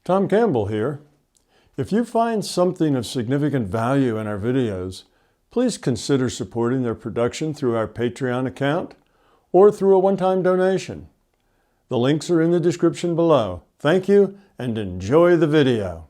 Tom Campbell here. If you find something of significant value in our videos, please consider supporting their production through our Patreon account or through a one-time donation. The links are in the description below. Thank you and enjoy the video.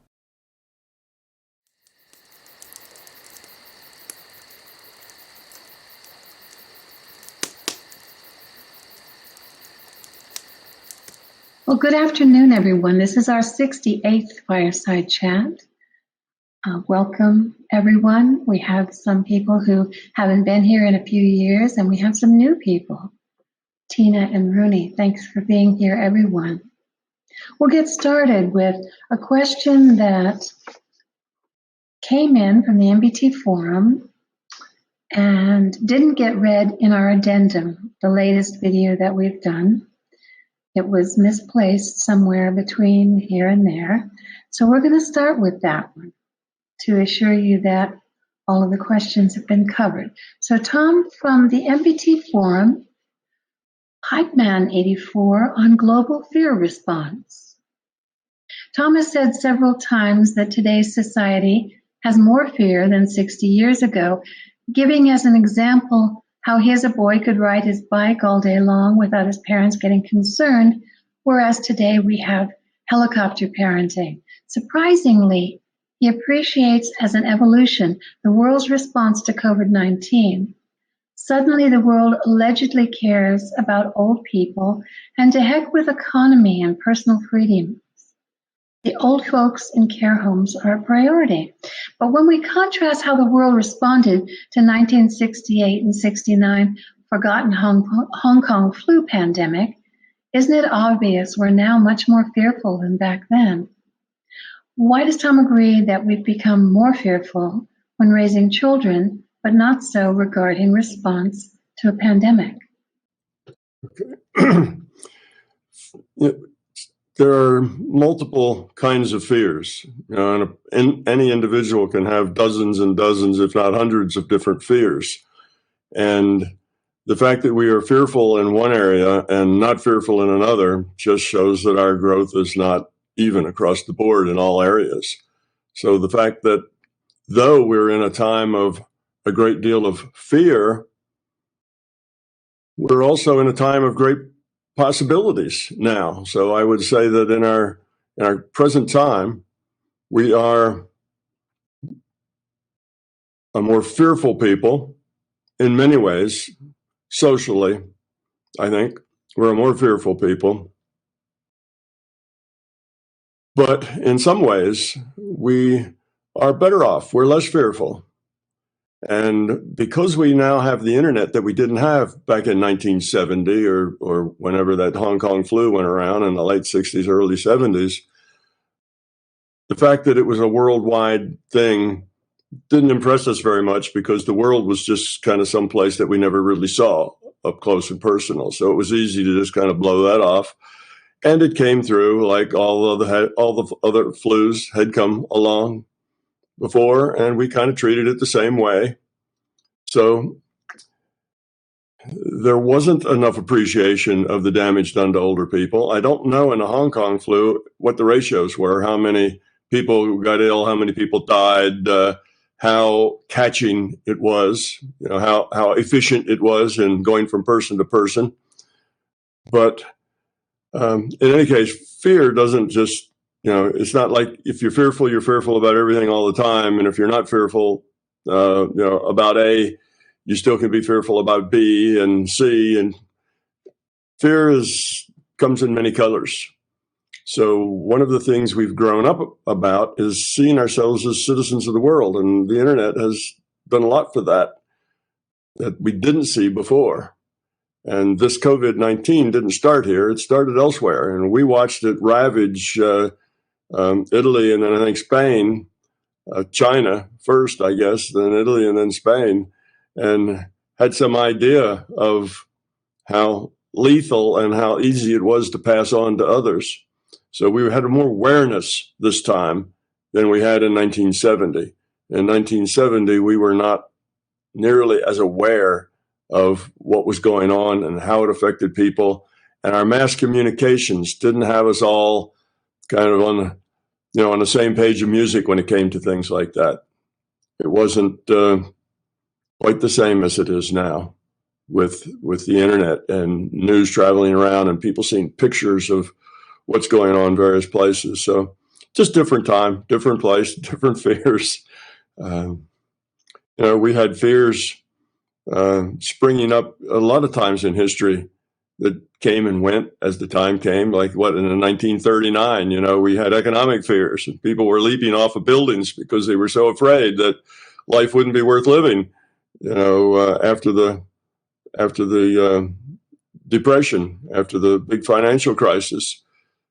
Well, good afternoon, everyone. This is our 68th Fireside Chat. Welcome, everyone. We have some people who haven't been here in a few years, and we have some new people. Tina and Rooney, thanks for being here, everyone. We'll get started with a question that came in from the MBT forum and didn't get read in our addendum, the latest video that we've done. It was misplaced somewhere between here and there. So we're going to start with that one to assure you that all of the questions have been covered. So Tom, from the MBT forum, Hypeman84 on global fear response. Tom has said several times that today's society has more fear than 60 years ago, giving as an example how he as a boy could ride his bike all day long without his parents getting concerned, whereas today we have helicopter parenting. Surprisingly, he appreciates as an evolution the world's response to COVID-19. Suddenly the world allegedly cares about old people, and to heck with economy and personal freedom. The old folks in care homes are a priority. But when we contrast how the world responded to 1968 and 69 forgotten Hong Kong flu pandemic, isn't it obvious we're now much more fearful than back then? Why does Tom agree that we've become more fearful when raising children, but not so regarding response to a pandemic? Okay. There are multiple kinds of fears. And any individual can have dozens and dozens, if not hundreds, of different fears. And the fact that we are fearful in one area and not fearful in another just shows that our growth is not even across the board in all areas. So the fact that though we're in a time of a great deal of fear, we're also in a time of great possibilities now. So I would say that in our present time, we are a more fearful people in many ways. Socially, I think we're a more fearful people. But in some ways, we are better off. We're less fearful. And because we now have the internet that we didn't have back in 1970 or whenever that Hong Kong flu went around in the late 60s, early 70s, the fact that it was a worldwide thing didn't impress us very much because the world was just kind of someplace that we never really saw up close and personal. So it was easy to just kind of blow that off. And it came through like all the other flus had come along before, and we kind of treated it the same way. So there wasn't enough appreciation of the damage done to older people. I don't know in the Hong Kong flu what the ratios were, how many people got ill, how many people died, how catching it was, how efficient it was in going from person to person. But in any case, fear doesn't just, it's not like if you're fearful about everything all the time. And if you're not fearful, about A, you still can be fearful about B and C. And fear comes in many colors. So one of the things we've grown up about is seeing ourselves as citizens of the world. And the internet has done a lot for that we didn't see before. And this COVID-19 didn't start here. It started elsewhere. And we watched it ravage Italy and then I think Spain, China first, I guess, then Italy and then Spain, and had some idea of how lethal and how easy it was to pass on to others. So we had more awareness this time than we had in 1970. In 1970, we were not nearly as aware of what was going on and how it affected people. And our mass communications didn't have us all kind of on on the same page of music when it came to things like that. It wasn't quite the same as it is now with the internet and news traveling around and people seeing pictures of what's going on in various places. So just different time, different place, different fears. We had fears springing up a lot of times in history that came and went as the time came. Like in 1939, we had economic fears and people were leaping off of buildings because they were so afraid that life wouldn't be worth living, after the Depression, after the big financial crisis.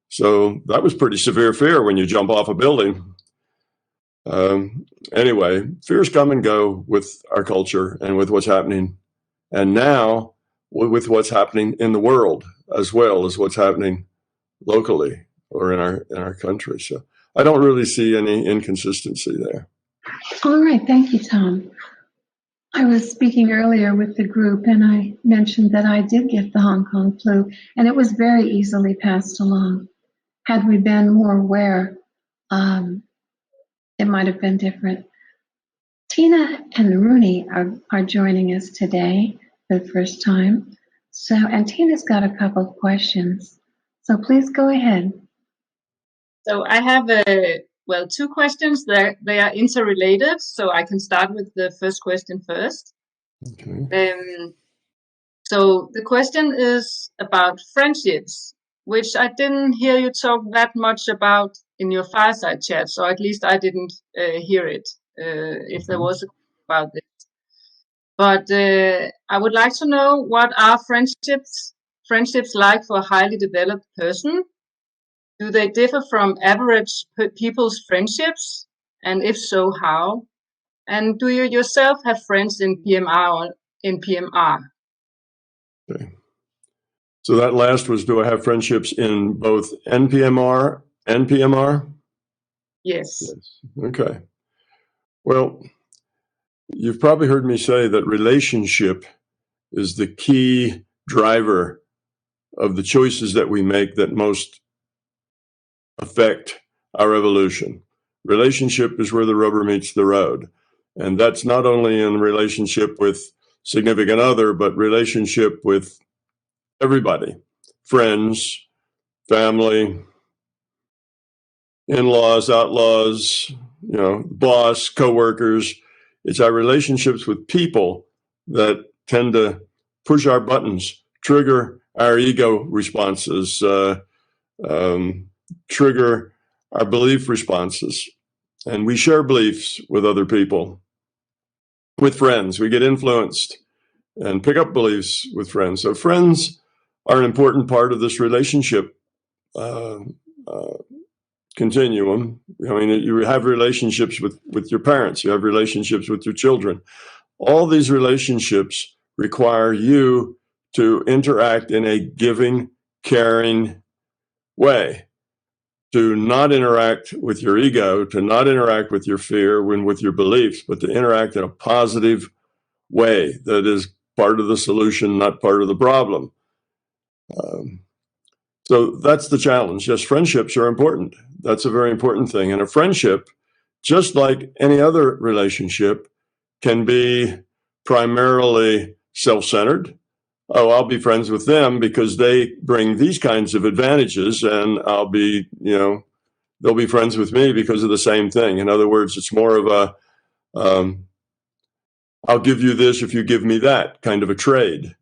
So that was pretty severe fear when you jump off a building. Anyway, fears come and go with our culture and with what's happening. And now with what's happening in the world, as well as what's happening locally or in our country. So I don't really see any inconsistency there. All right. Thank you, Tom. I was speaking earlier with the group and I mentioned that I did get the Hong Kong flu and it was very easily passed along. Had we been more aware, it might have been different. Tina and Rooney are joining us today for the first time. And Tina's got a couple of questions. So please go ahead. So I have two questions. They are interrelated, so I can start with the first question first. Okay. So the question is about friendships, which I didn't hear you talk that much about in your Fireside Chats, or at least I didn't hear it, if there was a question about this. But I would like to know, what are friendships like for a highly developed person? Do they differ from average people's friendships? And if so, how? And do you yourself have friends in PMR or in PMR? Okay. So that last was, do I have friendships in both NPMR and PMR? Yes. Okay. Well, you've probably heard me say that relationship is the key driver of the choices that we make that most affect our evolution. Relationship is where the rubber meets the road. And that's not only in relationship with significant other, but relationship with everybody, friends, family, in-laws, outlaws, boss, coworkers. It's our relationships with people that tend to push our buttons, trigger our ego responses, trigger our belief responses. And we share beliefs with other people. With friends, we get influenced and pick up beliefs with friends. So friends are an important part of this relationship continuum. I mean, you have relationships with your parents, you have relationships with your children. All these relationships require you to interact in a giving, caring way, to not interact with your ego, to not interact with your fear, with your beliefs, but to interact in a positive way that is part of the solution, not part of the problem. So that's the challenge. Yes, friendships are important. That's a very important thing. And a friendship, just like any other relationship, can be primarily self-centered. Oh, I'll be friends with them because they bring these kinds of advantages, and they'll be friends with me because of the same thing. In other words, it's more of a, I'll give you this if you give me that kind of a trade.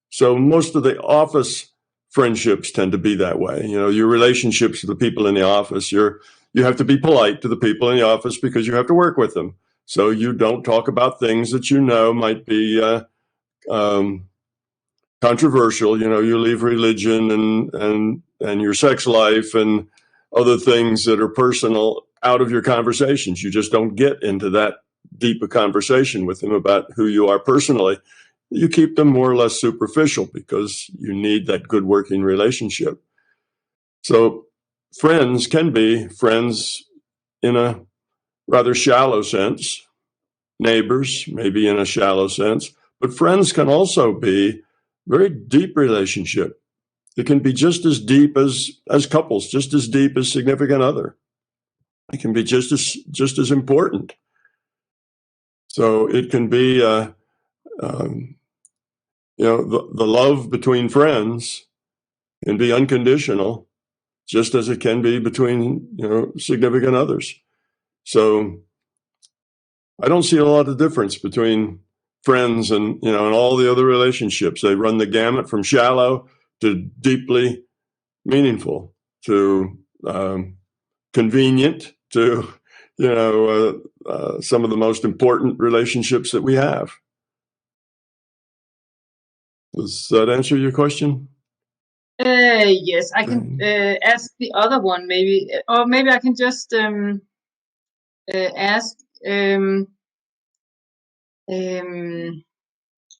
So most of the office friendships tend to be that way. Your relationships with the people in the office, you have to be polite to the people in the office because you have to work with them. So you don't talk about things that might be controversial. You leave religion and your sex life and other things that are personal out of your conversations. You just don't get into that deep a conversation with them about who you are personally. You keep them more or less superficial because you need that good working relationship. So friends can be friends in a rather shallow sense, neighbors maybe in a shallow sense, but friends can also be very deep relationship. It can be just as deep as couples, just as deep as significant other. It can be just as important. So it can be, the love between friends can be unconditional, just as it can be between, significant others. So I don't see a lot of difference between friends and, and all the other relationships. They run the gamut from shallow to deeply meaningful to convenient to, some of the most important relationships that we have. Does that answer your question? Yes, I can ask the other one maybe, or maybe I can just ask.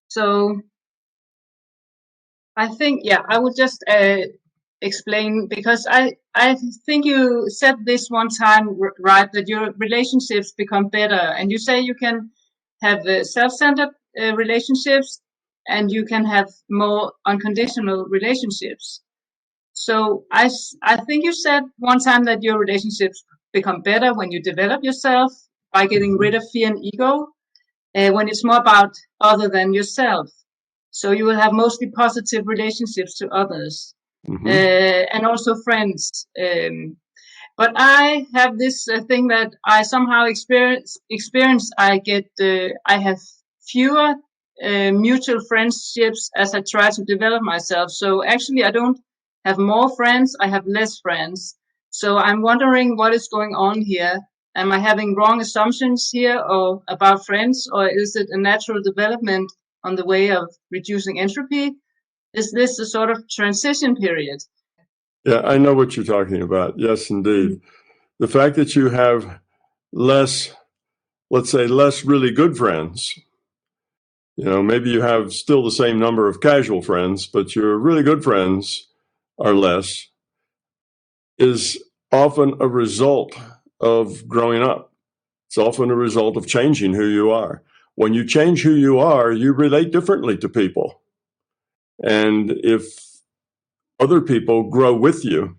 So I think, I would just explain, because I think you said this one time, right, that your relationships become better, and you say you can have self-centered relationships, and you can have more unconditional relationships. So I think you said one time that your relationships become better when you develop yourself by getting rid of fear and ego, when it's more about other than yourself. So you will have mostly positive relationships to others, and also friends. But I have this thing that I somehow experience. I have fewer mutual friendships as I try to develop myself. So actually, I don't have more friends. I have less friends. So I'm wondering what is going on here. Am I having wrong assumptions here or about friends, or is it a natural development on the way of reducing entropy? Is this a sort of transition period? Yeah, I know what you're talking about. Yes, indeed. The fact that you have less, let's say, less really good friends, maybe you have still the same number of casual friends, but your really good friends are less, is often a result of growing up. It's often a result of changing who you are. When you change who you are, you relate differently to people. And if other people grow with you,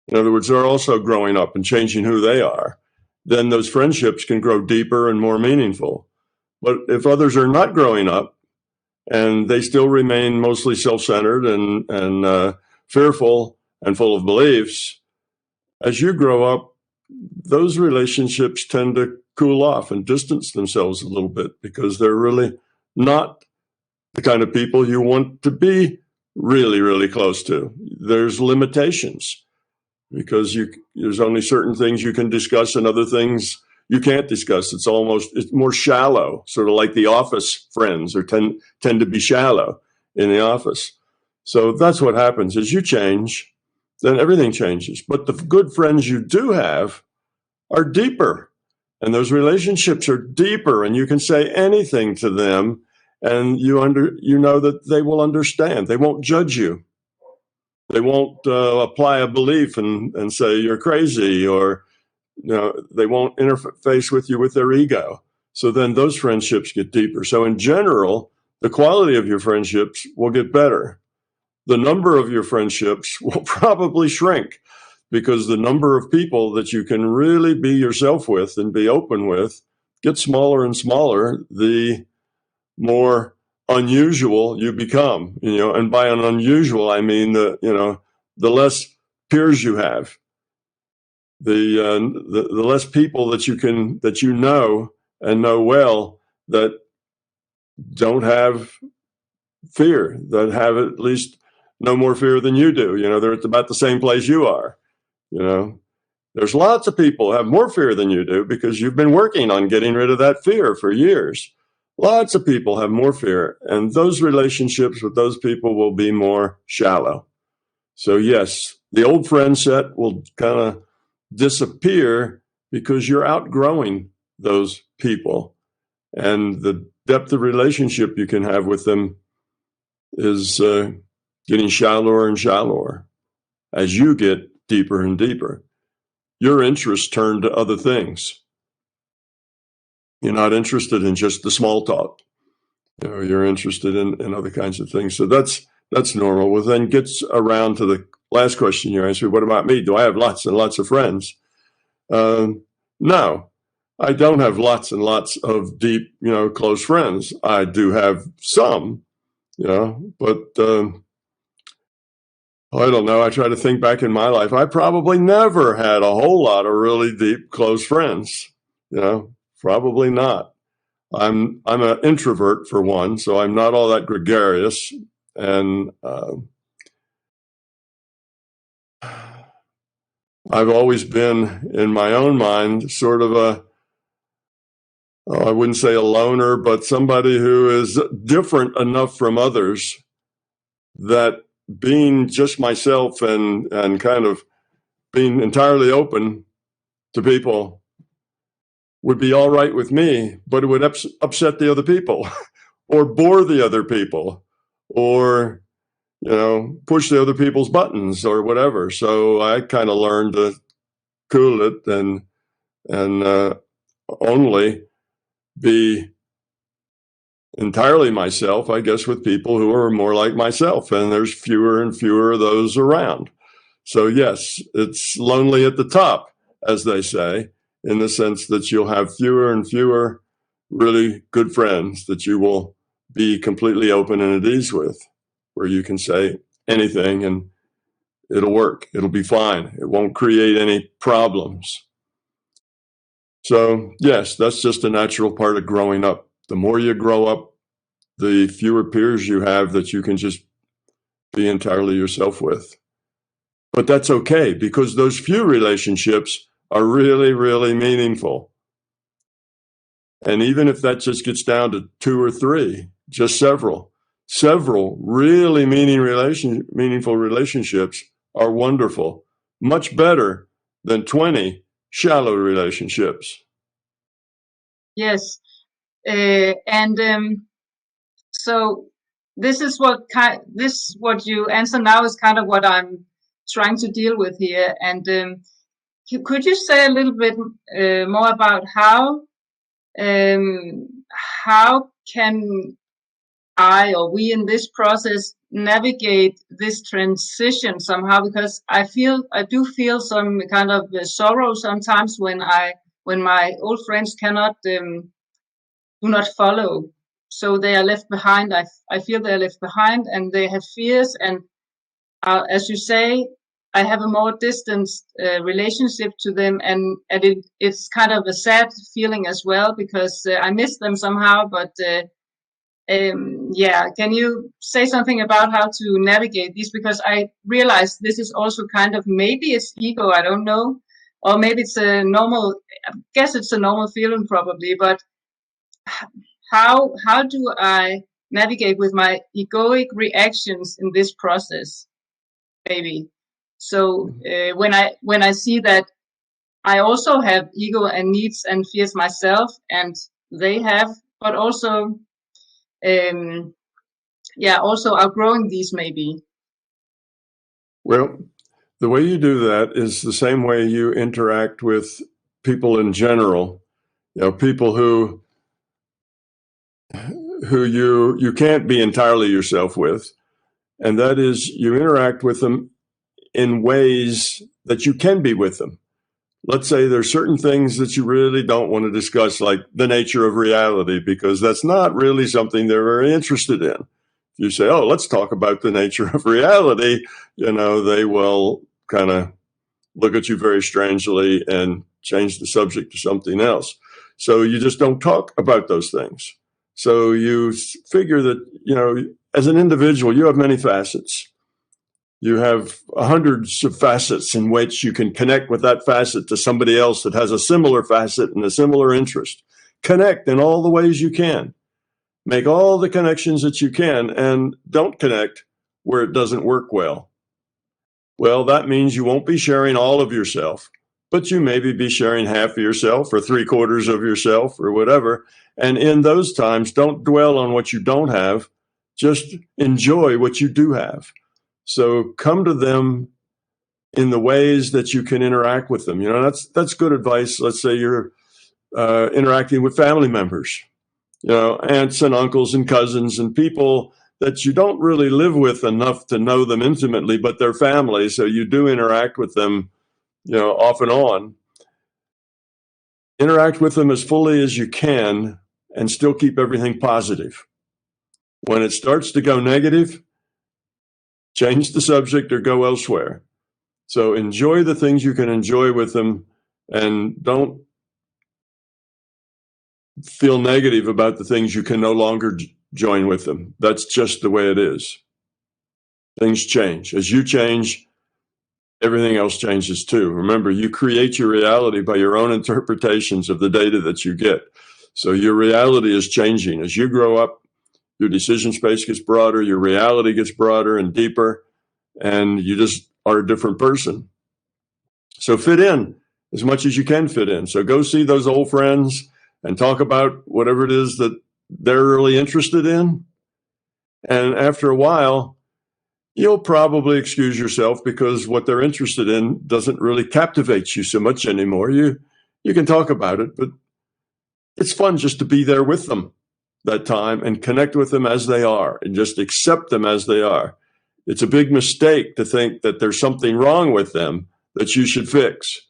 in other words, they're also growing up and changing who they are, then those friendships can grow deeper and more meaningful. But if others are not growing up and they still remain mostly self-centered and fearful and full of beliefs, as you grow up, those relationships tend to cool off and distance themselves a little bit because they're really not the kind of people you want to be really, really close to. There's limitations because there's only certain things you can discuss and other things you can't discuss. It's more shallow, sort of like the office friends tend to be shallow in the office. So that's what happens. As you change, then everything changes. But the good friends you do have are deeper, and those relationships are deeper, and you can say anything to them, and you know that they will understand. They won't judge you. They won't apply a belief and say you're crazy, or they won't interface with you with their ego. So then those friendships get deeper. So in general, the quality of your friendships will get better. The number of your friendships will probably shrink because the number of people that you can really be yourself with and be open with gets smaller and smaller the more unusual you become. And by an unusual, I mean the less peers you have, the less people that you know and know well that don't have fear, that have at least no more fear than you do. They're at about the same place you are. There's lots of people who have more fear than you do because you've been working on getting rid of that fear for years. Lots of people have more fear, and those relationships with those people will be more shallow. So yes, the old friend set will kind of disappear because you're outgrowing those people, and the depth of relationship you can have with them is getting shallower and shallower as you get deeper and deeper. Your interests turn to other things. You're not interested in just the small talk. You're interested in other kinds of things. So that's normal. Well, then gets around to the last question you answered. What about me? Do I have lots and lots of friends? No, I don't have lots and lots of deep, close friends. I do have some, but I don't know. I try to think back in my life. I probably never had a whole lot of really deep, close friends. Probably not. I'm an introvert for one, so I'm not all that gregarious, and I've always been, in my own mind, sort of I wouldn't say a loner, but somebody who is different enough from others that being just myself and kind of being entirely open to people would be all right with me, but it would upset the other people or bore the other people or, push the other people's buttons or whatever. So I kind of learned to cool it and only be entirely myself, I guess, with people who are more like myself. And there's fewer and fewer of those around. So yes, it's lonely at the top, as they say, in the sense that you'll have fewer and fewer really good friends that you will be completely open and at ease with, where you can say anything and it'll work. It'll be fine. It won't create any problems. So yes, that's just a natural part of growing up. The more you grow up, the fewer peers you have that you can just be entirely yourself with. But that's okay, because those few relationships are really, really meaningful. And even if that just gets down to 2 or 3, just several really meaningful relationships are wonderful, much better than 20 shallow relationships. Yes. So this is what you answer now is kind of what I'm trying to deal with here. And could you say a little bit more about how can I or we in this process navigate this transition somehow? Because I do feel some kind of sorrow sometimes when my old friends do not follow. So they are left behind. I feel they are left behind and they have fears. And as you say, I have a more distanced relationship to them. And it's kind of a sad feeling as well, because I miss them somehow. But can you say something about how to navigate these? Because I realize this is also kind of, maybe it's ego, I don't know. Or maybe it's I guess it's a normal feeling probably, but how do I navigate with my egoic reactions in this process, maybe? So when I see that I also have ego and needs and fears myself, and they have, but also also outgrowing these maybe. Well, the way you do that is the same way you interact with people in general. People who you can't be entirely yourself with, and that is you interact with them in ways that you can be with them. Let's say there's certain things that you really don't want to discuss, like the nature of reality, because that's not really something they're very interested in. If you say, oh, let's talk about the nature of reality, they will kind of look at you very strangely and change the subject to something else. So you just don't talk about those things. So you figure that, as an individual, you have many facets. You have hundreds of facets in which you can connect with that facet to somebody else that has a similar facet and a similar interest. Connect in all the ways you can. Make all the connections that you can, and don't connect where it doesn't work well. Well, that means you won't be sharing all of yourself, but you maybe be sharing half of yourself or 3/4 of yourself or whatever. And in those times, don't dwell on what you don't have. Just enjoy what you do have. So come to them in the ways that you can interact with them. That's good advice. Let's say you're interacting with family members, aunts and uncles and cousins and people that you don't really live with enough to know them intimately, but they're family. So you do interact with them, off and on. interact with them as fully as you can and still keep everything positive. When it starts to go negative, change the subject or go elsewhere. So enjoy the things you can enjoy with them, and don't feel negative about the things you can no longer join with them. That's just the way it is. Things change. As you change, everything else changes too. Remember, you create your reality by your own interpretations of the data that you get. So your reality is changing. As you grow up, your decision space gets broader, your reality gets broader and deeper, and you just are a different person. So fit in as much as you can fit in. So go see those old friends and talk about whatever it is that they're really interested in. And after a while, you'll probably excuse yourself because what they're interested in doesn't really captivate you so much anymore. You can talk about it, but it's fun just to be there with them that time and connect with them as they are and just accept them as they are. It's a big mistake to think that there's something wrong with them that you should fix.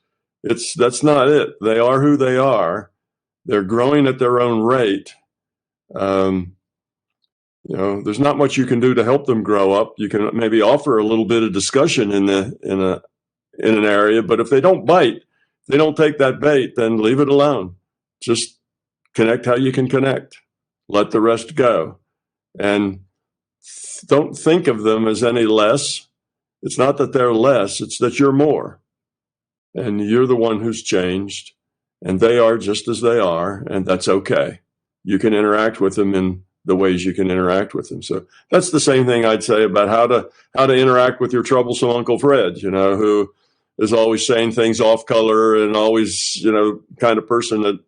That's not it. They are who they are. They're growing at their own rate. There's not much you can do to help them grow up. You can maybe offer a little bit of discussion in an area, but if they don't bite, they don't take that bait, then leave it alone. Just connect how you can connect. Let the rest go. And don't think of them as any less. It's not that they're less, it's that you're more. And you're the one who's changed, and they are just as they are, and that's okay. You can interact with them in the ways you can interact with them. So that's the same thing I'd say about how to interact with your troublesome Uncle Fred, who is always saying things off color and always, kind of person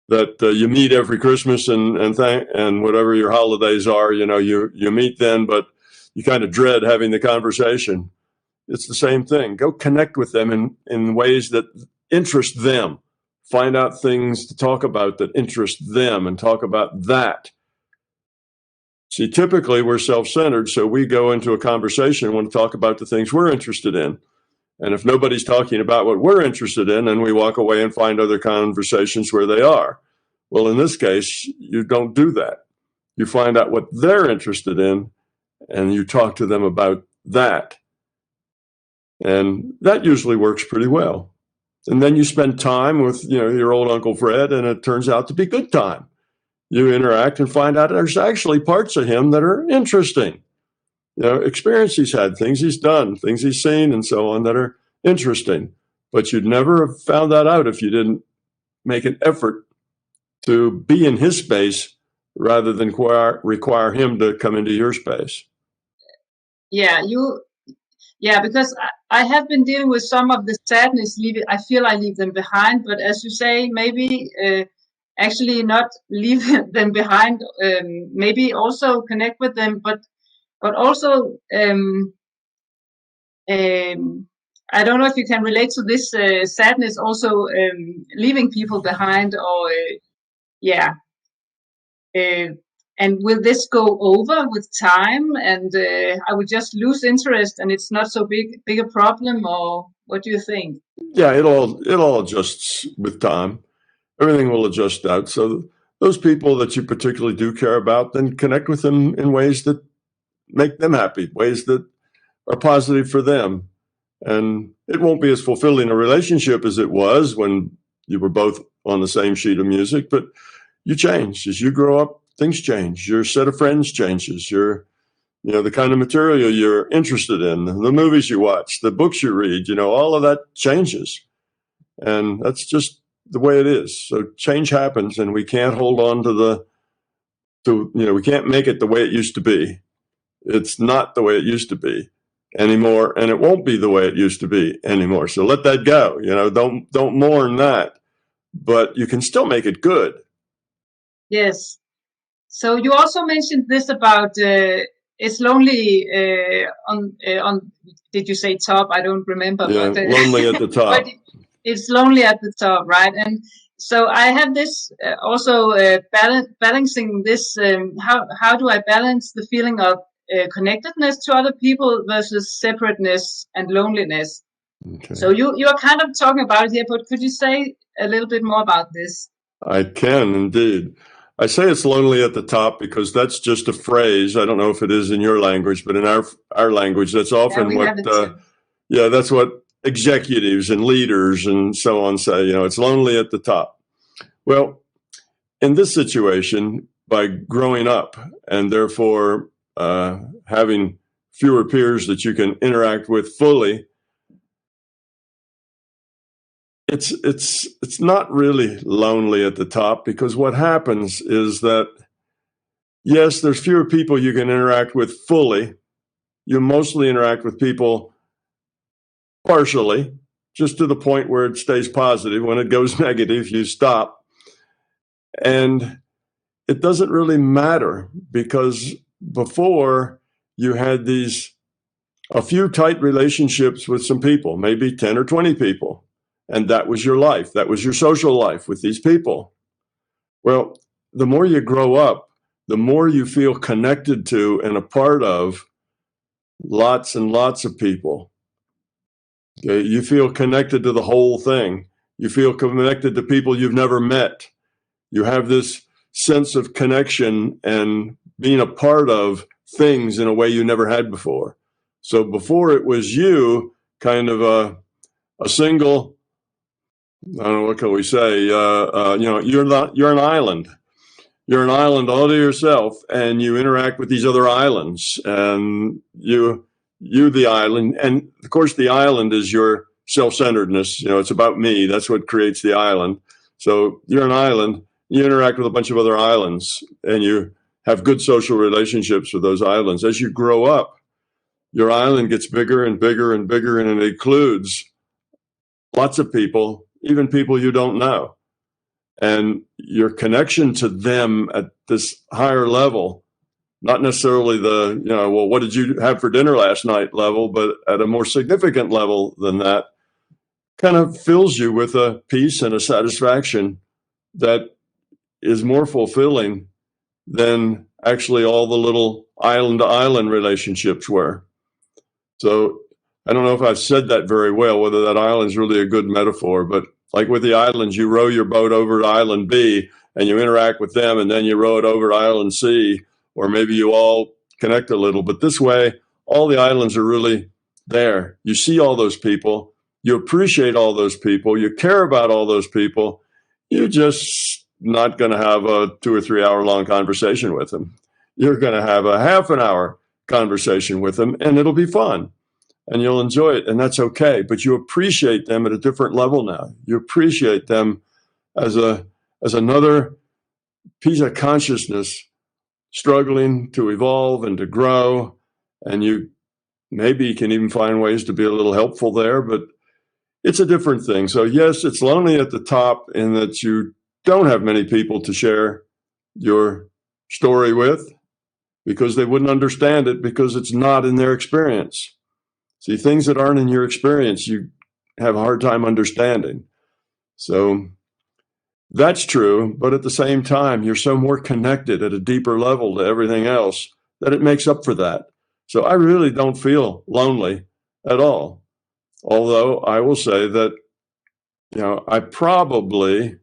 that you meet every Christmas and whatever your holidays are, you meet then, but you kind of dread having the conversation. It's the same thing. Go connect with them in ways that interest them. Find out things to talk about that interest them and talk about that. See, typically we're self-centered, so we go into a conversation and want to talk about the things we're interested in. And if nobody's talking about what we're interested in, then we walk away and find other conversations where they are. Well, in this case, you don't do that. You find out what they're interested in, and you talk to them about that. And that usually works pretty well. And then you spend time with, your old Uncle Fred, and it turns out to be good time. You interact and find out there's actually parts of him that are interesting. Experience he's had, things he's done, things he's seen, and so on that are interesting. But you'd never have found that out if you didn't make an effort to be in his space rather than require him to come into your space. Yeah, because I have been dealing with some of the sadness. I feel I leave them behind, but as you say, maybe actually not leave them behind. Maybe also connect with them, but also I don't know if you can relate to this sadness. Also leaving people behind, or and will this go over with time, and I would just lose interest, and it's not so big a problem, or what do you think? Yeah, it all adjusts with time. Everything will adjust out. So those people that you particularly do care about, then connect with them in ways that make them happy, ways that are positive for them. And it won't be as fulfilling a relationship as it was when you were both on the same sheet of music, but you change. As you grow up, things change. Your set of friends changes. The kind of material you're interested in, the movies you watch, the books you read, all of that changes. And that's just the way it is. So change happens, and we can't hold on we can't make it the way it used to be. It's not the way it used to be anymore, and it won't be the way it used to be anymore. So let that go. Don't mourn that, but you can still make it good. Yes. So you also mentioned this about it's lonely on. Did you say top? I don't remember. Yeah, but, lonely at the top. But it's lonely at the top, right? And so I have this also balancing this. How do I balance the feeling of connectedness to other people versus separateness and loneliness? Okay. So you are kind of talking about it here, but could you say a little bit more about this? I can indeed. I say it's lonely at the top because that's just a phrase. I don't know if it is in your language, but in our language, that's often that's what executives and leaders and so on say. It's lonely at the top. Well, in this situation, by growing up and therefore having fewer peers that you can interact with fully, it's not really lonely at the top, because what happens is that, yes, there's fewer people you can interact with fully. You mostly interact with people partially, just to the point where it stays positive. When it goes negative, you stop. And it doesn't really matter, because before you had a few tight relationships with some people, maybe 10 or 20 people. And that was your life. That was your social life with these people. Well, the more you grow up, the more you feel connected to and a part of lots and lots of people. Okay? You feel connected to the whole thing. You feel connected to people you've never met. You have this sense of connection and being a part of things in a way you never had before. So before, it was you kind of a single, I don't know, what can we say? You're an island. You're an island all to yourself, and you interact with these other islands, and you the island. And of course, the island is your self-centeredness. It's about me. That's what creates the island. So you're an island. You interact with a bunch of other islands, and you have good social relationships with those islands. As you grow up, your island gets bigger and bigger and bigger, and it includes lots of people, even people you don't know. And your connection to them at this higher level, not necessarily what did you have for dinner last night level, but at a more significant level than that, kind of fills you with a peace and a satisfaction that is more fulfilling than actually all the little island to island relationships were. So I don't know if I've said that very well, whether that island is really a good metaphor, but like with the islands, you row your boat over to island B and you interact with them, and then you row it over to island C, or maybe you all connect a little. But this way, all the islands are really there. You see all those people, you appreciate all those people, you care about all those people. You're just not going to have a 2 or 3 hour long conversation with them. You're going to have a half an hour conversation with them, and it'll be fun. And you'll enjoy it, and that's okay. But you appreciate them at a different level now. You appreciate them as another piece of consciousness struggling to evolve and to grow. And you maybe can even find ways to be a little helpful there, but it's a different thing. So yes, it's lonely at the top in that you don't have many people to share your story with, because they wouldn't understand it, because it's not in their experience. See, things that aren't in your experience, you have a hard time understanding. So that's true. But at the same time, you're so more connected at a deeper level to everything else that it makes up for that. So I really don't feel lonely at all. Although I will say that, I probably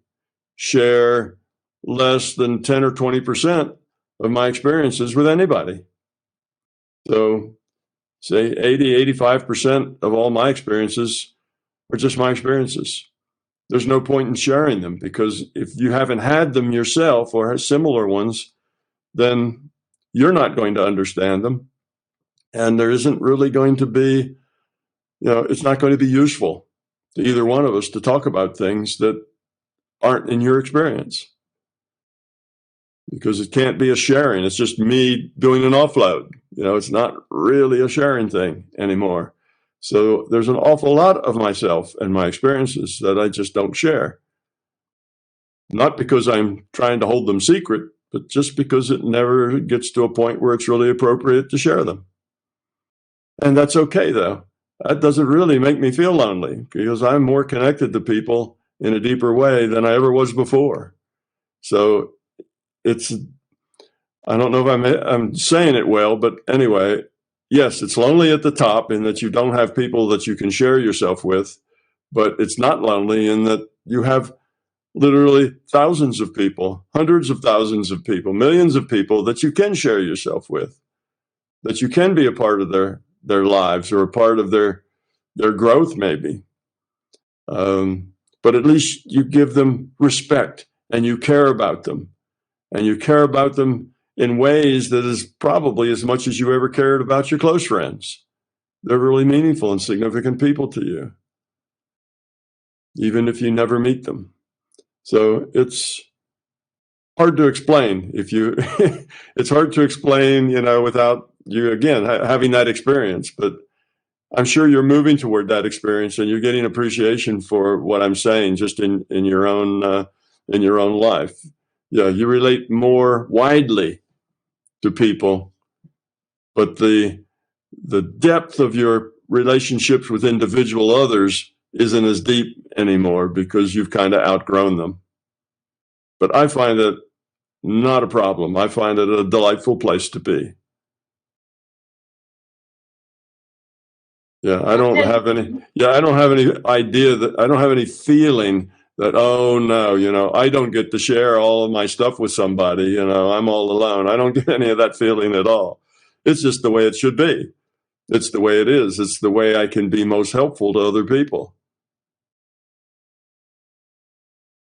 share less than 10 or 20% of my experiences with anybody. So say 85% of all my experiences are just my experiences. There's no point in sharing them, because if you haven't had them yourself or have similar ones, then you're not going to understand them. And there isn't really going to be, it's not going to be useful to either one of us to talk about things that aren't in your experience, because it can't be a sharing. It's just me doing an offload. It's not really a sharing thing anymore. So there's an awful lot of myself and my experiences that I just don't share. Not because I'm trying to hold them secret, but just because it never gets to a point where it's really appropriate to share them. And that's okay, though. That doesn't really make me feel lonely, because I'm more connected to people in a deeper way than I ever was before. So I don't know if I'm saying it well, but anyway, yes, it's lonely at the top in that you don't have people that you can share yourself with, but it's not lonely in that you have literally thousands of people, hundreds of thousands of people, millions of people that you can share yourself with, that you can be a part of their lives or a part of their growth maybe. But at least you give them respect and you care about them. And you care about them in ways that is probably as much as you ever cared about your close friends. They're really meaningful and significant people to you, even if you never meet them. So it's hard to explain it's hard to explain, without you, again, having that experience. But I'm sure you're moving toward that experience and you're getting appreciation for what I'm saying just in your own life. Yeah, you relate more widely to people, but the depth of your relationships with individual others isn't as deep anymore because you've kind of outgrown them. But I find it not a problem. I find it a delightful place to be. Yeah, I don't have any idea that I don't have any feeling that, oh no, I don't get to share all of my stuff with somebody, I'm all alone. I don't get any of that feeling at all. It's just the way it should be. It's the way it is. It's the way I can be most helpful to other people.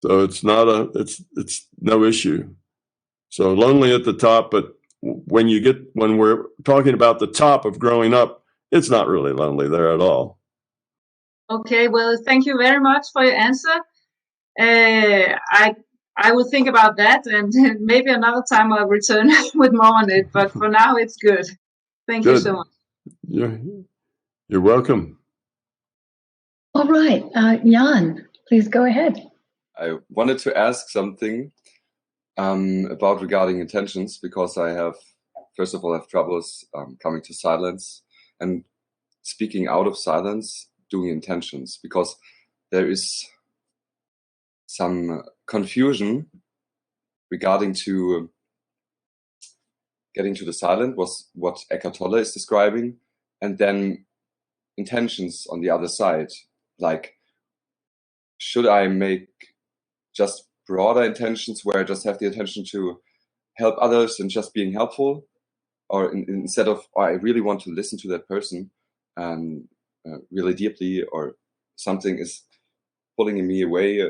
So it's no issue. So lonely at the top, but when we're talking about the top of growing up, it's not really lonely there at all. Okay, well, thank you very much for your answer. I will think about that, and maybe another time I'll return with more on it. But for now, it's good. Thank you so much. You're welcome. All right, Jan, please go ahead. I wanted to ask something about regarding intentions, because I first of all, have troubles coming to silence and speaking out of silence, doing intentions, because there is some confusion regarding to getting to the silent, was what Eckhart Tolle is describing, and then intentions on the other side. Like, should I make just broader intentions where I just have the intention to help others and just being helpful, or instead of, I really want to listen to that person really deeply, or something is pulling me away,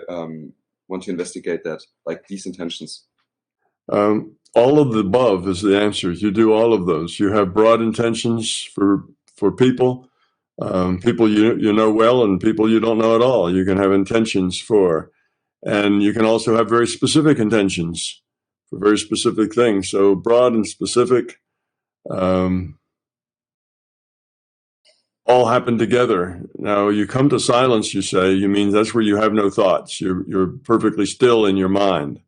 want to investigate that, like these intentions? All of the above is the answer. You do all of those. You have broad intentions for people, people you know well, and people you don't know at all. You can have intentions for, and you can also have very specific intentions for very specific things. So broad and specific all happen together. Now, you come to silence, you say, you mean that's where you have no thoughts. You're perfectly still in your mind.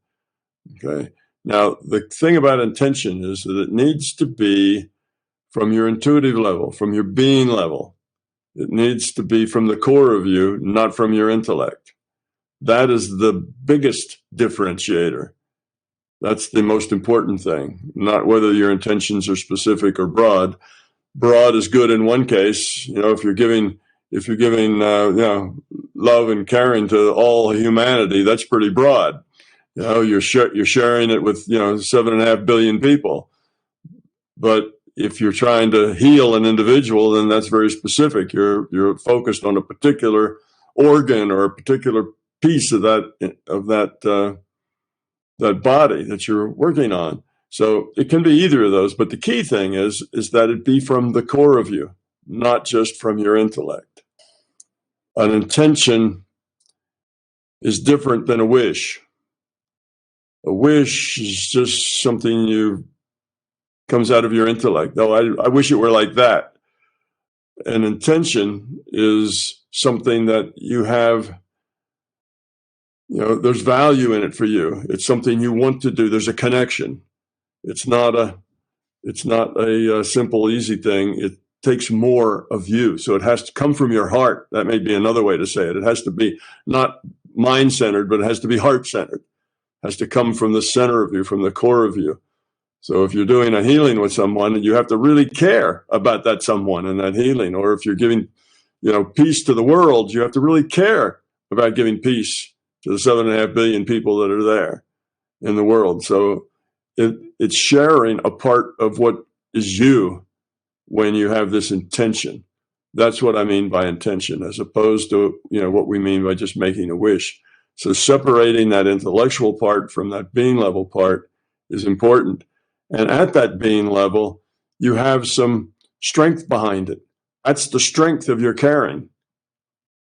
Okay. Now, the thing about intention is that it needs to be from your intuitive level, from your being level. It needs to be from the core of you, not from your intellect. That is the biggest differentiator. That's the most important thing, not whether your intentions are specific or broad. Broad is good in one case. If you're giving love and caring to all humanity, that's pretty broad. You're sharing it with 7.5 billion people. But if you're trying to heal an individual, then that's very specific. You're focused on a particular organ or a particular piece of that body that you're working on. So it can be either of those, but the key thing is that it be from the core of you, not just from your intellect. An intention is different than a wish. A wish is just something comes out of your intellect. Oh, I wish it were like that. An intention is something that you have, there's value in it for you. It's something you want to do. There's a connection. It's not a simple, easy thing. It takes more of you. So it has to come from your heart. That may be another way to say it. It has to be not mind-centered, but it has to be heart-centered. It has to come from the center of you, from the core of you. So if you're doing a healing with someone, you have to really care about that someone and that healing. Or if you're giving, peace to the world, you have to really care about giving peace to the 7.5 billion people that are there in the world. So it's sharing a part of what is you when you have this intention. That's what I mean by intention, as opposed to, what we mean by just making a wish. So separating that intellectual part from that being level part is important. And at that being level, you have some strength behind it. That's the strength of your caring.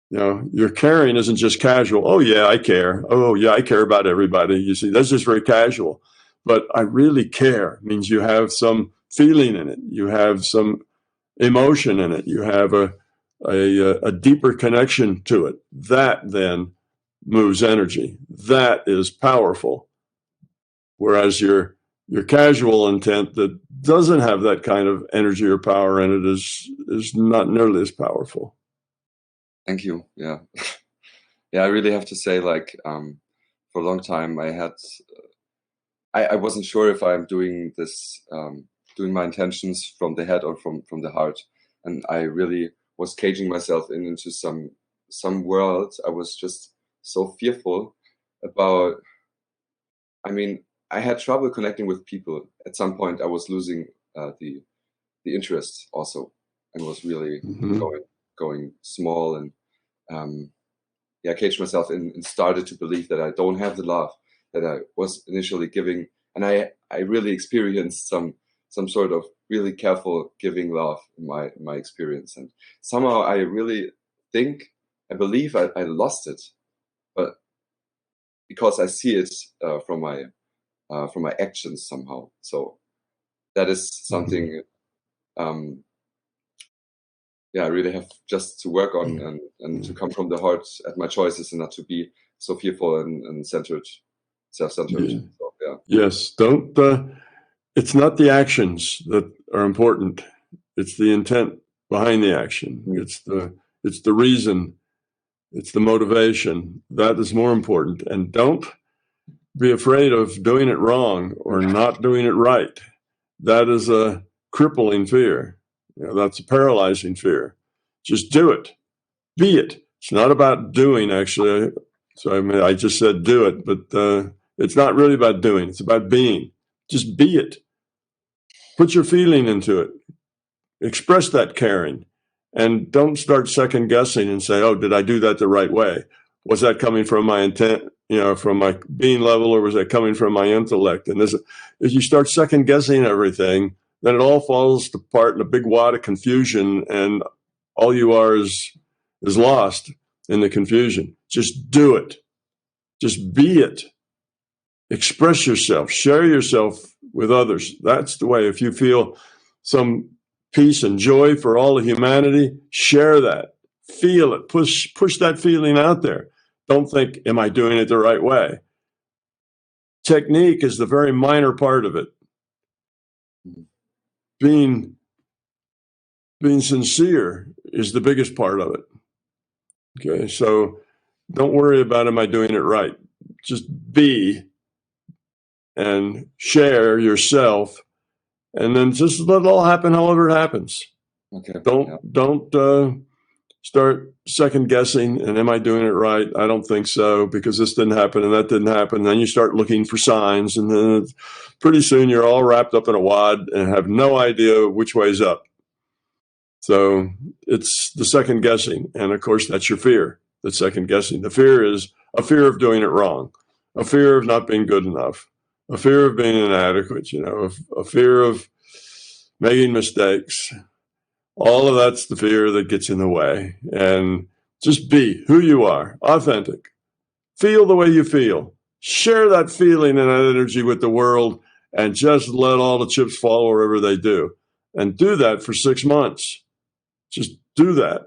Your caring isn't just casual. Oh, yeah, I care. Oh, yeah, I care about everybody. You see, that's just very casual. But I really care means you have some feeling in it. You have some emotion in it. You have a deeper connection to it. That then moves energy. That is powerful. Whereas your casual intent that doesn't have that kind of energy or power in it is not nearly as powerful. Thank you. Yeah. Yeah, I really have to say, like, for a long time I wasn't sure if I'm doing this, doing my intentions from the head or from the heart. And I really was caging myself into some world. I was just so fearful about, I had trouble connecting with people. At some point I was losing the interest also, and was really going small, and caged myself and started to believe that I don't have the love that I was initially giving. And I really experienced some sort of really careful giving love in my experience. And somehow I really I believe I lost it, but because I see it from my actions somehow. So that is something I really have just to work on and to come from the heart at my choices, and not to be so fearful and self-centered. Yeah. So, yeah. Yes, don't. It's not the actions that are important. It's the intent behind the action. It's the reason. It's the motivation. That is more important. And don't be afraid of doing it wrong or not doing it right. That is a crippling fear. That's a paralyzing fear. Just do it. Be it. It's not about doing, actually. So I just said do it, but it's not really about doing. It's about being. Just be it. Put your feeling into it. Express that caring. And don't start second guessing and say, oh, did I do that the right way? Was that coming from my intent, from my being level, or was that coming from my intellect? And as you start second guessing everything, then it all falls apart in a big wad of confusion, and all you are is lost in the confusion. Just do it. Just be it. Express yourself. Share yourself with others. That's the way. If you feel some peace and joy for all of humanity, share that. Feel it. Push that feeling out there. Don't think, am I doing it the right way? Technique is the very minor part of it. Being sincere is the biggest part of it. Okay, so don't worry about, am I doing it right? Just be and share yourself, and then just let it all happen however it happens. Okay. Don't start second guessing, and am I doing it right? I don't think so, because this didn't happen and that didn't happen. And then you start looking for signs, and then pretty soon you're all wrapped up in a wad and have no idea which way's up. So it's the second guessing. And of course, that's your fear, the second guessing. The fear is a fear of doing it wrong, a fear of not being good enough, a fear of being inadequate, a fear of making mistakes. All of that's the fear that gets in the way. And just be who you are, authentic. Feel the way you feel. Share that feeling and that energy with the world, and just let all the chips fall wherever they do. And do that for 6 months. Just do that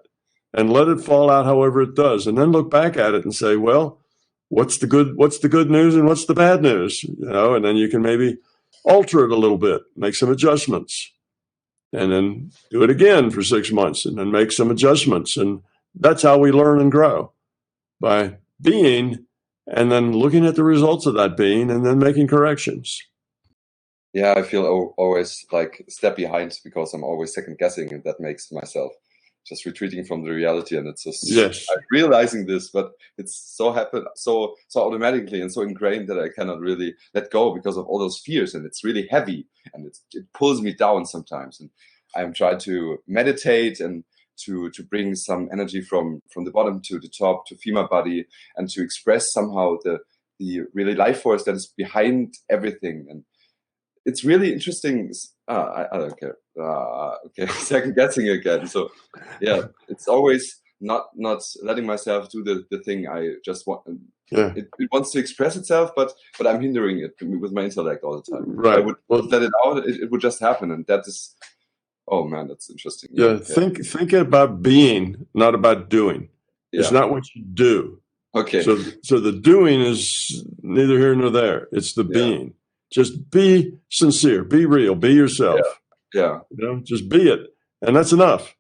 and let it fall out however it does. And then look back at it and say, well, what's the good news and what's the bad news? And then you can maybe alter it a little bit, make some adjustments. And then do it again for 6 months, and then make some adjustments. And that's how we learn and grow, by being and then looking at the results of that being and then making corrections. Yeah, I feel always like a step behind, because I'm always second guessing, and that makes myself just retreating from the reality, and it's just Yes. I'm realizing this, but it's so happened so automatically and so ingrained that I cannot really let go because of all those fears, and it's really heavy, and it pulls me down sometimes. And I'm trying to meditate and to bring some energy from the bottom to the top, to feel my body and to express somehow the really life force that is behind everything. And it's really interesting. I don't care. Okay, second guessing again. So yeah, it's always not letting myself do the thing I just want. Yeah. It wants to express itself, but I'm hindering it with my intellect all the time. Right. If I would let it out, it would just happen, and that is. Oh man, that's interesting. Yeah. Think about being, not about doing. Yeah. It's not what you do. Okay. So the doing is neither here nor there. It's the being. Just be sincere, be real, be yourself. Yeah. You know, just be it. And that's enough.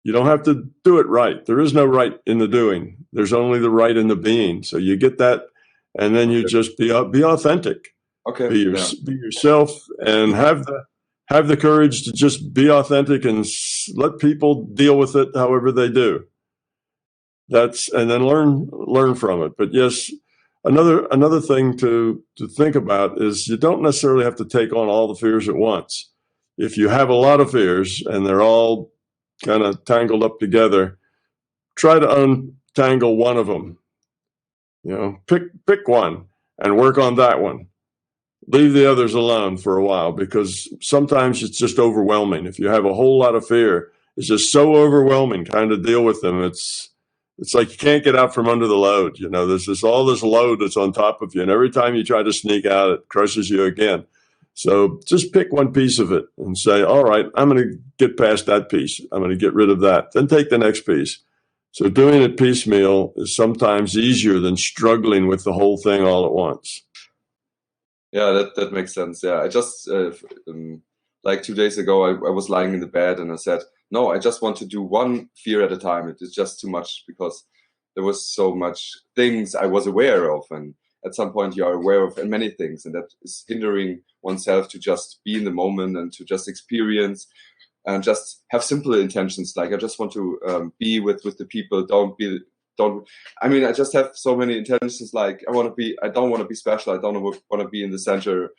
You don't have to do it right. There is no right in the doing. There's only the right in the being. So you get that, and then you just be authentic. Okay. Be yourself, and have the courage to just be authentic and let people deal with it however they do. And then learn from it. But yes, another thing to think about is you don't necessarily have to take on all the fears at once. If you have a lot of fears and they're all kind of tangled up together, try to untangle one of them. You know, pick one and work on that one. Leave the others alone for a while, because sometimes it's just overwhelming. If you have a whole lot of fear, it's just so overwhelming trying to deal with them. It's like you can't get out from under the load. You know, there's all this load that's on top of you, and every time you try to sneak out, it crushes you again. So just pick one piece of it and say, all right, I'm going to get past that piece. I'm going to get rid of that. Then take the next piece. So doing it piecemeal is sometimes easier than struggling with the whole thing all at once. Yeah, that makes sense. Yeah, I just, like 2 days ago, I was lying in the bed and I said, no, I just want to do one fear at a time. It is just too much, because there was so much things I was aware of. And at some point you are aware of many things, and that is hindering oneself to just be in the moment and to just experience and just have simple intentions. Like, I just want to be with the people. I mean, I just have so many intentions. Like, I don't want to be special. I don't want to be in the center.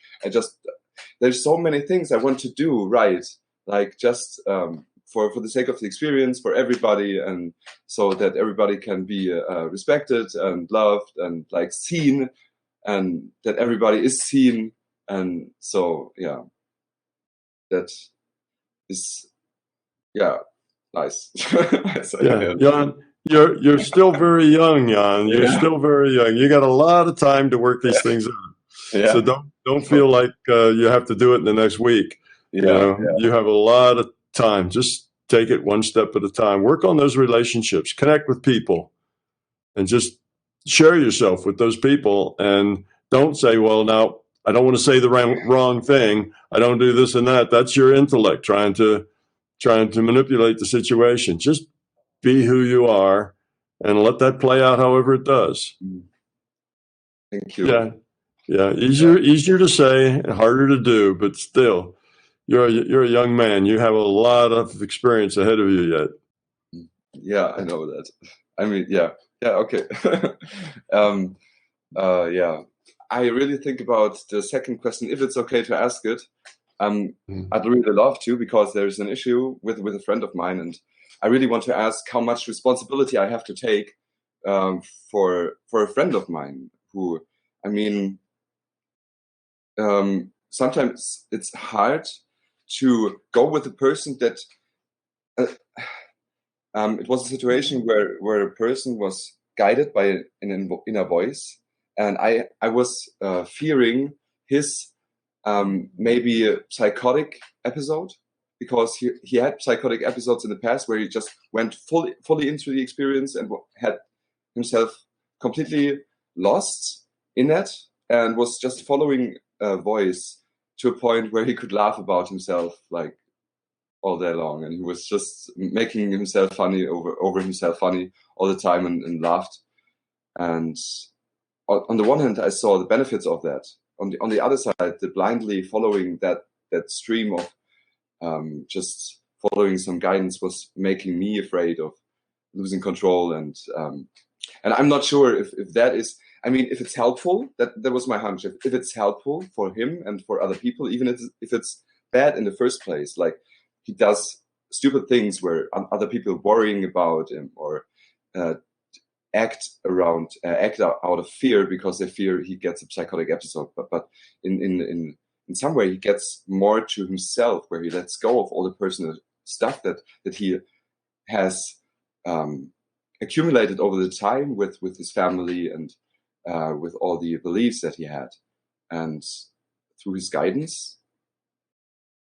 There's so many things I want to do right. Like, just for the sake of the experience, for everybody, and so that everybody can be respected and loved and like seen, and that everybody is seen. And so, yeah, that is, nice. Jan, you're still very young, Jan. You're still very young. You got a lot of time to work these things out. Yeah. So don't feel like you have to do it in the next week. You have a lot of time. Just take it one step at a time. Work on those relationships. Connect with people, and just share yourself with those people. And don't say, well, now I don't want to say the wrong thing. I don't do this and that. That's your intellect trying to manipulate the situation. Just be who you are and let that play out however it does. Thank you. Yeah. Easier to say, harder to do, but still, you're a young man. You have a lot of experience ahead of you yet. Yeah, I know that. I mean, yeah, okay. I really think about the second question, if it's okay to ask it. I'd really love to, because there's an issue with a friend of mine, and I really want to ask how much responsibility I have to take for a friend of mine who, I mean, sometimes it's hard to go with a person that it was a situation where a person was guided by an inner voice, and I was fearing his maybe a psychotic episode, because he had psychotic episodes in the past where he just went fully into the experience and had himself completely lost in that, and was just following a voice to a point where he could laugh about himself like all day long, and he was just making himself funny over himself funny all the time, and laughed. And on the one hand, I saw the benefits of that. On the other side, the blindly following that stream of just following some guidance was making me afraid of losing control. And I'm not sure if that is, I mean, if it's helpful, that was my hunch. If it's helpful for him and for other people, even if it's bad in the first place, like he does stupid things where other people worrying about him, or act out of fear because they fear he gets a psychotic episode. But in some way he gets more to himself, where he lets go of all the personal stuff that he has accumulated over the time with his family and with all the beliefs that he had. And through his guidance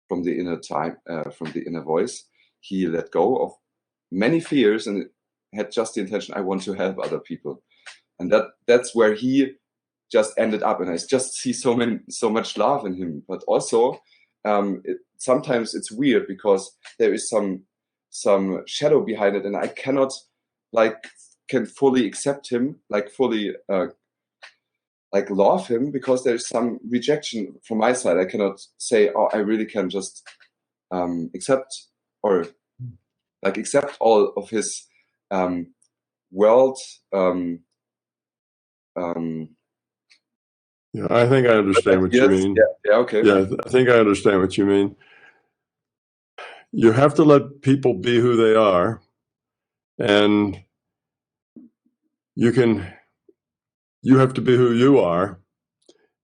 from the inner voice, he let go of many fears and had just the intention, I want to help other people. And that's where he just ended up. And I just see so much love in him. But also sometimes it's weird because there is some shadow behind it, and I cannot can fully accept him, fully love him, because there's some rejection from my side. I cannot say, oh, I really can just accept all of his world. Yeah, I think I understand what you mean. Yeah, okay. Yeah, I think I understand what you mean. You have to let people be who they are, and you have to be who you are.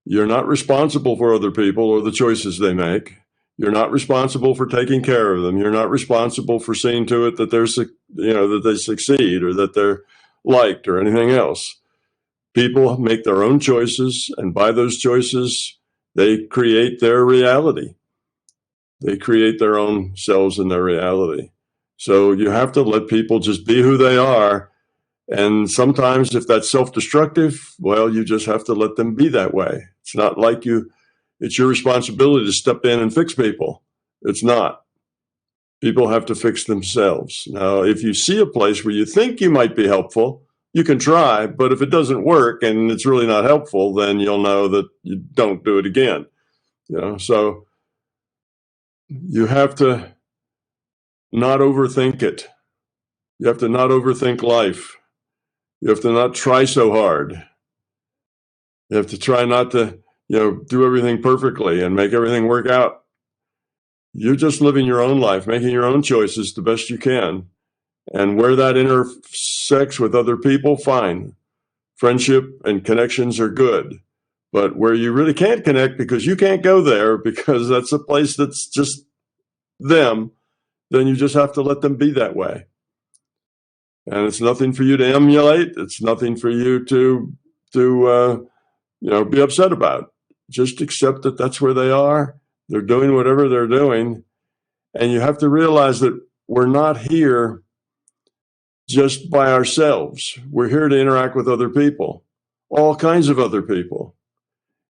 You're not responsible for other people or the choices they make. You're not responsible for taking care of them. You're not responsible for seeing to it that that they succeed or that they're liked or anything else. People make their own choices, and by those choices, they create their reality. They create their own selves and their reality. So you have to let people just be who they are. And sometimes if that's self-destructive, well, you just have to let them be that way. It's not like it's your responsibility to step in and fix people. It's not. People have to fix themselves. Now, if you see a place where you think you might be helpful, you can try, but if it doesn't work and it's really not helpful, then you'll know that you don't do it again. So you have to not overthink it. You have to not overthink life. You have to not try so hard. You have to try not to, do everything perfectly and make everything work out. You're just living your own life, making your own choices the best you can. And where that intersects with other people, fine. Friendship and connections are good. But where you really can't connect because you can't go there because that's a place that's just them, then you just have to let them be that way. And it's nothing for you to emulate. It's nothing for you to be upset about. Just accept that that's where they are. They're doing whatever they're doing. And you have to realize that we're not here just by ourselves. We're here to interact with other people, all kinds of other people.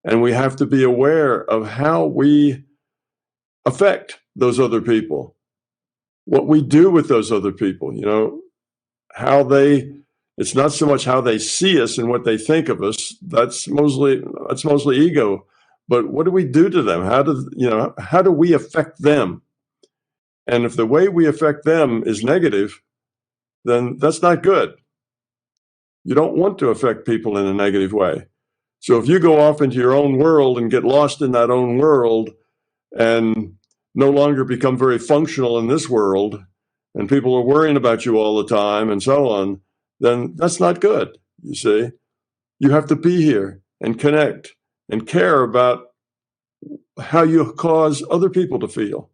And we have to be aware of how we affect those other people, what we do with those other people, it's not so much how they see us and what they think of us. That's mostly ego. But what do we do to them? How do we affect them? And if the way we affect them is negative, then that's not good. You don't want to affect people in a negative way. So if you go off into your own world and get lost in that own world and no longer become very functional in this world, and people are worrying about you all the time and so on, then that's not good, you see. You have to be here and connect and care about how you cause other people to feel.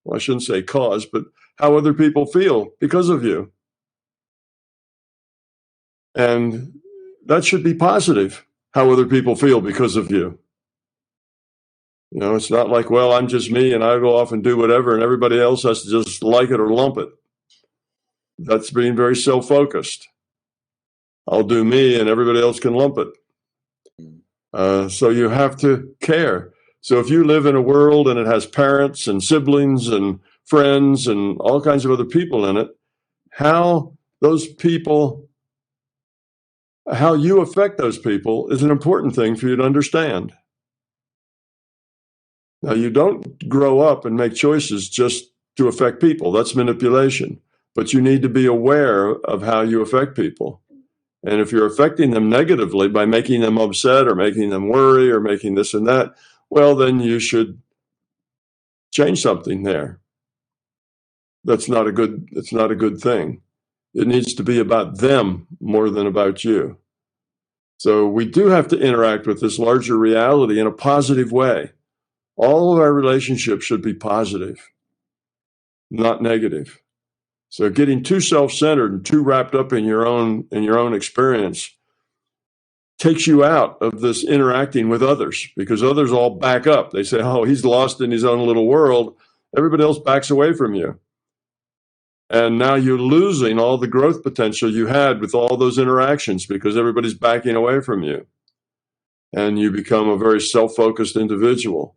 Well, I shouldn't say cause, but how other people feel because of you. And that should be positive, how other people feel because of you. It's not like, well, I'm just me and I go off and do whatever and everybody else has to just like it or lump it. That's being very self-focused. I'll do me and everybody else can lump it. So you have to care. So if you live in a world and it has parents and siblings and friends and all kinds of other people in it, how you affect those people is an important thing for you to understand. Now, you don't grow up and make choices just to affect people. That's manipulation. But you need to be aware of how you affect people. And if you're affecting them negatively by making them upset or making them worry or making this and that, well, then you should change something there. That's not a good thing. It needs to be about them more than about you. So we do have to interact with this larger reality in a positive way. All of our relationships should be positive, not negative. So getting too self-centered and too wrapped up in your own experience takes you out of this interacting with others, because others all back up. They say, oh, he's lost in his own little world. Everybody else backs away from you. And now you're losing all the growth potential you had with all those interactions because everybody's backing away from you. And you become a very self-focused individual.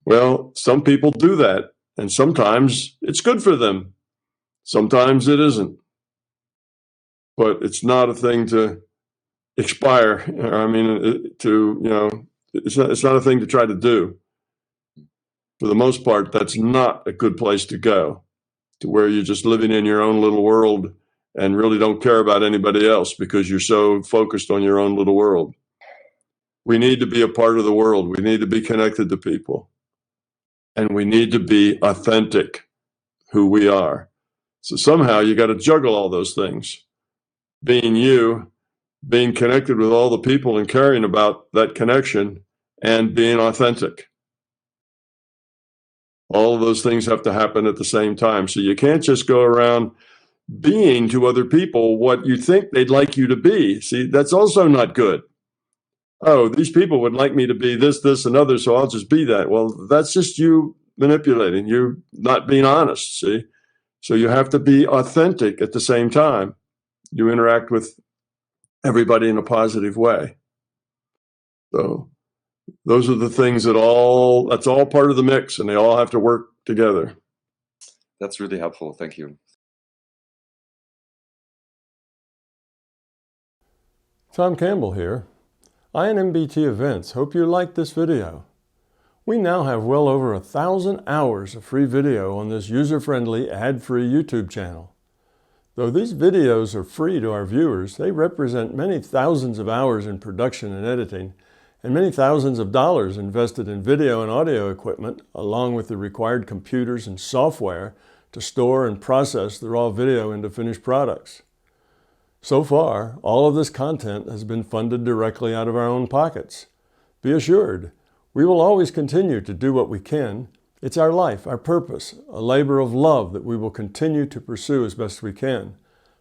Well, some people do that, and sometimes it's good for them. Sometimes it isn't. But it's not a thing to expire. I mean, it's not a thing to try to do. For the most part, that's not a good place to go, to where you're just living in your own little world and really don't care about anybody else because you're so focused on your own little world. We need to be a part of the world. We need to be connected to people. And we need to be authentic who we are. So somehow you got to juggle all those things. Being you, being connected with all the people and caring about that connection, and being authentic. All of those things have to happen at the same time. So you can't just go around being to other people what you think they'd like you to be. See, that's also not good. Oh, these people would like me to be this, this, and other, so I'll just be that. Well, that's just you manipulating. You're not being honest, see? So you have to be authentic at the same time. You interact with everybody in a positive way. So those are the things that's all part of the mix, and they all have to work together. That's really helpful. Thank you. Tom Campbell here. INMBT Events. Hope you liked this video. We now have well over 1,000 hours of free video on this user-friendly, ad-free YouTube channel. Though these videos are free to our viewers, they represent many thousands of hours in production and editing, and many thousands of dollars invested in video and audio equipment, along with the required computers and software to store and process the raw video into finished products. So far, all of this content has been funded directly out of our own pockets. Be assured, we will always continue to do what we can. It's our life, our purpose, a labor of love that we will continue to pursue as best we can.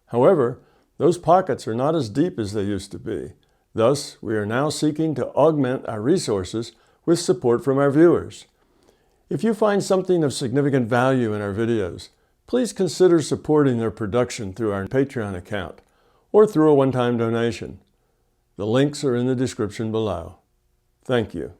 However, those pockets are not as deep as they used to be. Thus, we are now seeking to augment our resources with support from our viewers. If you find something of significant value in our videos, please consider supporting their production through our Patreon account or through a one-time donation. The links are in the description below. Thank you.